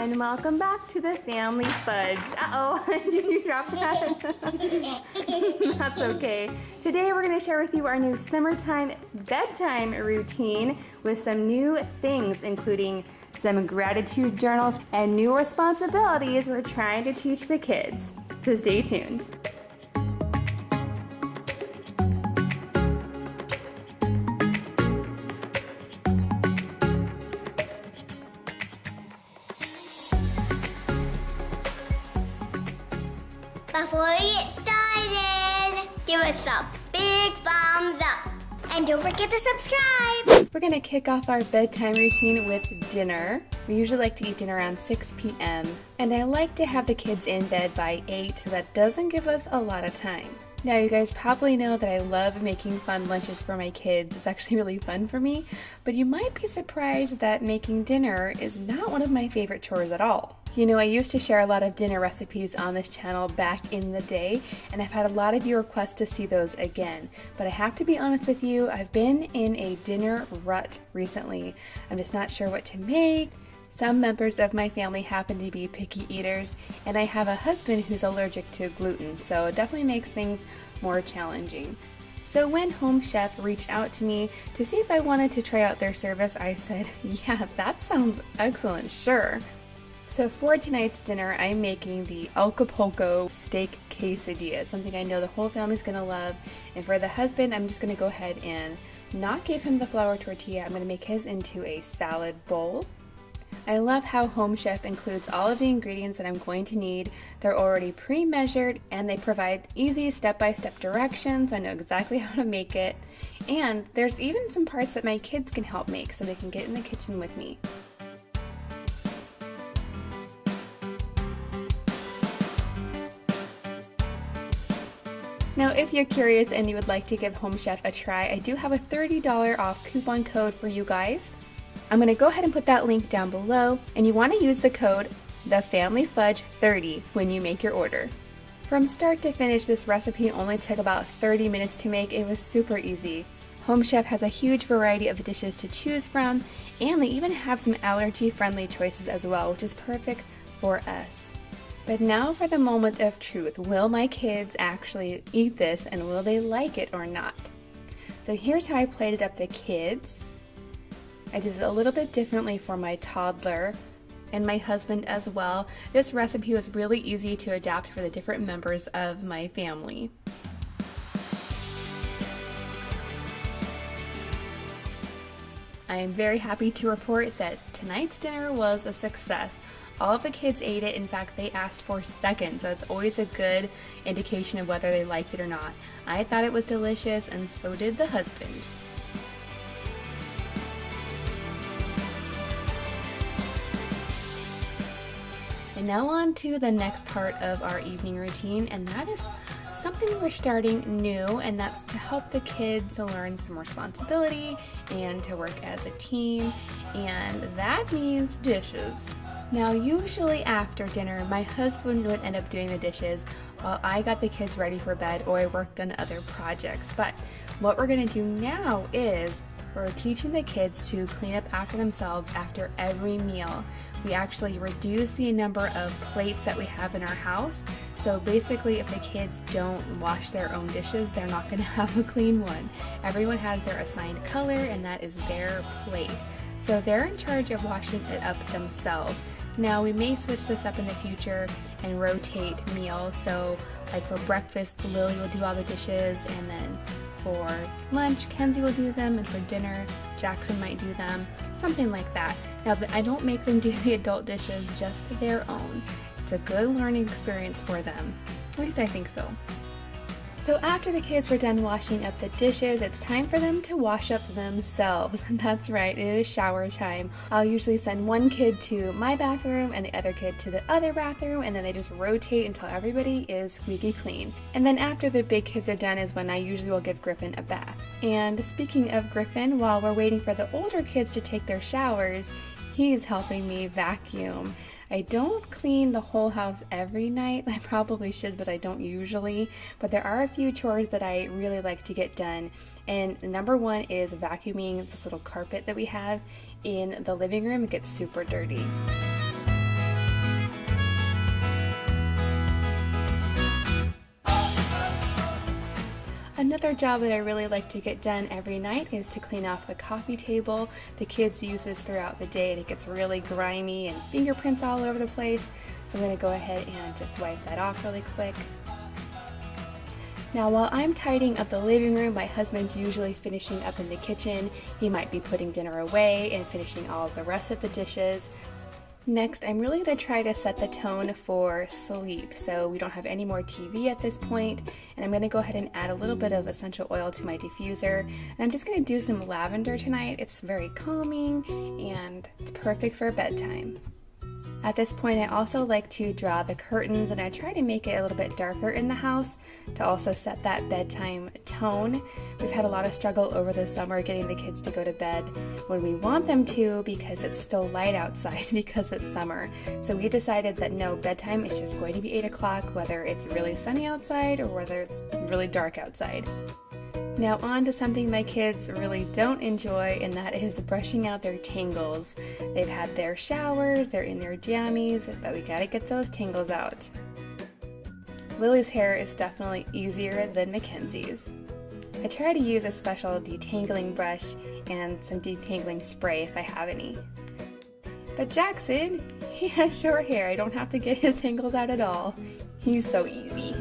and welcome back to the Family Fudge. Uh-oh, did you drop that? That's okay. Today we're going to share with you our new summertime bedtime routine with some new things, including some gratitude journals and new responsibilities we're trying to teach the kids. So stay tuned. Before we get started, give us a big thumbs up. And don't forget to subscribe. We're gonna kick off our bedtime routine with dinner. We usually like to eat dinner around 6 p.m. And I like to have the kids in bed by 8, so that doesn't give us a lot of time. Now you guys probably know that I love making fun lunches for my kids. It's actually really fun for me, but you might be surprised that making dinner is not one of my favorite chores at all. You know, I used to share a lot of dinner recipes on this channel back in the day, and I've had a lot of you request to see those again. But I have to be honest with you, I've been in a dinner rut recently. I'm just not sure what to make. Some members of my family happen to be picky eaters, and I have a husband who's allergic to gluten, so it definitely makes things more challenging. So when Home Chef reached out to me to see if I wanted to try out their service, I said, yeah, that sounds excellent, sure. So for tonight's dinner, I'm making the Acapulco steak quesadilla, something I know the whole family's gonna love. And for the husband, I'm just gonna go ahead and not give him the flour tortilla. I'm gonna make his into a salad bowl. I love how Home Chef includes all of the ingredients that I'm going to need. They're already pre-measured and they provide easy step-by-step directions. I know exactly how to make it. And there's even some parts that my kids can help make so they can get in the kitchen with me. Now, if you're curious and you would like to give Home Chef a try, I do have a $30 off coupon code for you guys. I'm going to go ahead and put that link down below, and you want to use the code TheFamilyFudge30 when you make your order. From start to finish, this recipe only took about 30 minutes to make. It was super easy. Home Chef has a huge variety of dishes to choose from, and they even have some allergy-friendly choices as well, which is perfect for us. But now for the moment of truth. Will my kids actually eat this, and will they like it or not? So here's how I plated up the kids. I did it a little bit differently for my toddler and my husband as well. This recipe was really easy to adapt for the different members of my family. I am very happy to report that tonight's dinner was a success. All of the kids ate it. In fact, they asked for seconds, so it's always a good indication of whether they liked it or not. I thought it was delicious, and so did the husband. And now on to the next part of our evening routine, and that is something we're starting new, and that's to help the kids learn some responsibility and to work as a team, and that means dishes. Now, usually after dinner, my husband would end up doing the dishes while I got the kids ready for bed or I worked on other projects. But what we're going to do now is we're teaching the kids to clean up after themselves after every meal. We actually reduce the number of plates that we have in our house. So basically, if the kids don't wash their own dishes, they're not going to have a clean one. Everyone has their assigned color, and that is their plate. So they're in charge of washing it up themselves. Now, we may switch this up in the future and rotate meals. So like for breakfast, Lily will do all the dishes, and then for lunch, Kenzie will do them, and for dinner, Jackson might do them, something like that. Now, I don't make them do the adult dishes, just their own. It's a good learning experience for them. At least I think so. So after the kids were done washing up the dishes, it's time for them to wash up themselves. That's right, it is shower time. I'll usually send one kid to my bathroom and the other kid to the other bathroom, and then they just rotate until everybody is squeaky clean. And then after the big kids are done is when I usually will give Griffin a bath. And speaking of Griffin, while we're waiting for the older kids to take their showers, he's helping me vacuum. I don't clean the whole house every night. I probably should, but I don't usually. But there are a few chores that I really like to get done. And number one is vacuuming this little carpet that we have in the living room. It gets super dirty. Another job that I really like to get done every night is to clean off the coffee table. The kids use this throughout the day and it gets really grimy and fingerprints all over the place. So I'm going to go ahead and just wipe that off really quick. Now while I'm tidying up the living room, my husband's usually finishing up in the kitchen. He might be putting dinner away and finishing all of the rest of the dishes. Next, I'm really going to try to set the tone for sleep, so we don't have any more TV at this point, and I'm going to go ahead and add a little bit of essential oil to my diffuser, and I'm just going to do some lavender tonight. It's very calming, and it's perfect for bedtime. At this point, I also like to draw the curtains, and I try to make it a little bit darker in the house to also set that bedtime tone. We've had a lot of struggle over the summer getting the kids to go to bed when we want them to because it's still light outside because it's summer. So we decided that no, bedtime is just going to be 8 o'clock, whether it's really sunny outside or whether it's really dark outside. Now on to something my kids really don't enjoy, and that is brushing out their tangles. They've had their showers, they're in their jammies, but we gotta get those tangles out. Lily's hair is definitely easier than Mackenzie's. I try to use a special detangling brush and some detangling spray if I have any. But Jackson, he has short hair. I don't have to get his tangles out at all. He's so easy.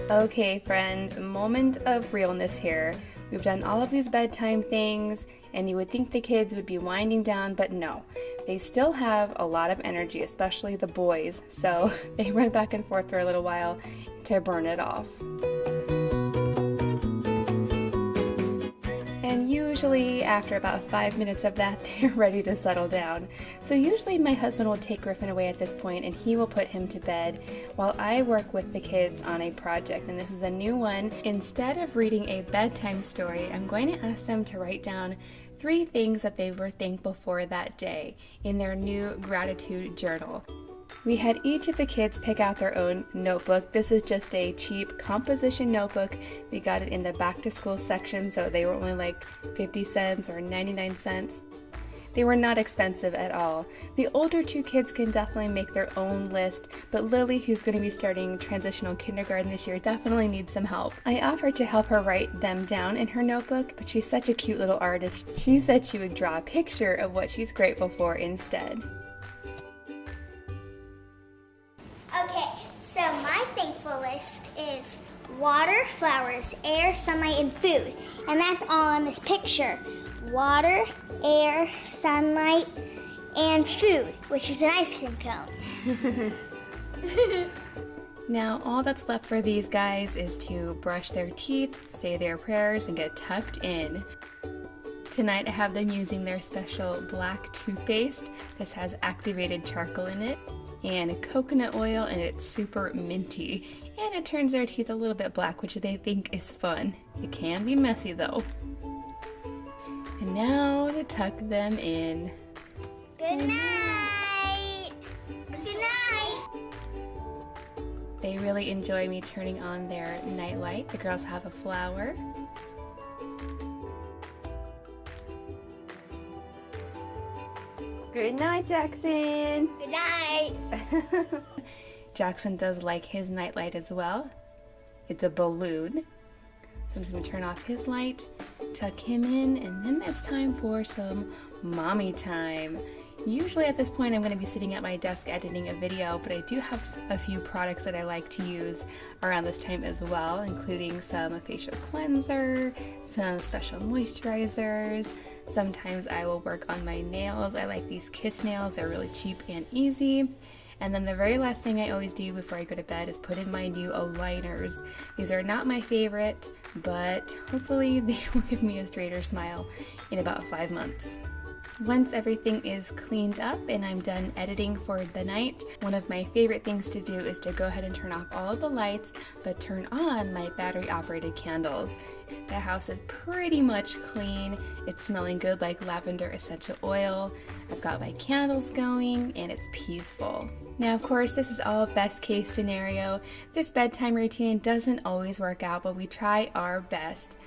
Okay friends, moment of realness here. We've done all of these bedtime things, and you would think the kids would be winding down, but no. They still have a lot of energy, especially the boys, so they run back and forth for a little while to burn it off. And usually after about 5 minutes of that, they're ready to settle down. So usually my husband will take Griffin away at this point and he will put him to bed while I work with the kids on a project. And this is a new one. Instead of reading a bedtime story, I'm going to ask them to write down 3 things that they were thankful for that day in their new gratitude journal. We had each of the kids pick out their own notebook. This is just a cheap composition notebook. We got it in the back to school section, so they were only like 50 cents or 99 cents. They were not expensive at all. The older 2 kids can definitely make their own list, but Lily, who's going to be starting transitional kindergarten this year, definitely needs some help. I offered to help her write them down in her notebook, but she's such a cute little artist. She said she would draw a picture of what she's grateful for instead. Okay, so my thankful list is water, flowers, air, sunlight, and food. And that's all on this picture. Water, air, sunlight, and food, which is an ice cream cone. Now all that's left for these guys is to brush their teeth, say their prayers, and get tucked in. Tonight I have them using their special black toothpaste. This has activated charcoal in it and coconut oil, and it's super minty. And it turns their teeth a little bit black, which they think is fun. It can be messy though. And now to tuck them in. Good night. Good night. They really enjoy me turning on their night light. The girls have a flower. Good night, Jackson. Good night. Jackson does like his nightlight as well. It's a balloon. So I'm just going to turn off his light, tuck him in, and then it's time for some mommy time. Usually at this point I'm going to be sitting at my desk editing a video, but I do have a few products that I like to use around this time as well, including some facial cleanser, some special moisturizers. Sometimes I will work on my nails. I like these Kiss nails. They're really cheap and easy. And then the very last thing I always do before I go to bed is put in my new aligners. These are not my favorite, but hopefully they will give me a straighter smile in about 5 months. Once everything is cleaned up and I'm done editing for the night, one of my favorite things to do is to go ahead and turn off all of the lights, but turn on my battery-operated candles. The house is pretty much clean. It's smelling good like lavender essential oil. I've got my candles going and it's peaceful. Now, of course, this is all best case scenario. This bedtime routine doesn't always work out, but we try our best.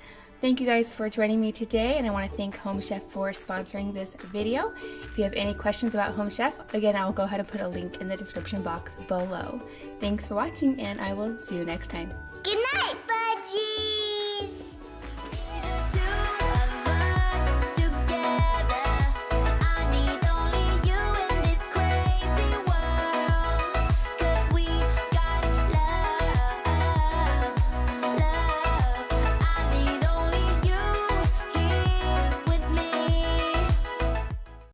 Thank you guys for joining me today, and I want to thank Home Chef for sponsoring this video. If you have any questions about Home Chef, again, I'll go ahead and put a link in the description box below. Thanks for watching, and I will see you next time. Good night, Fudgy!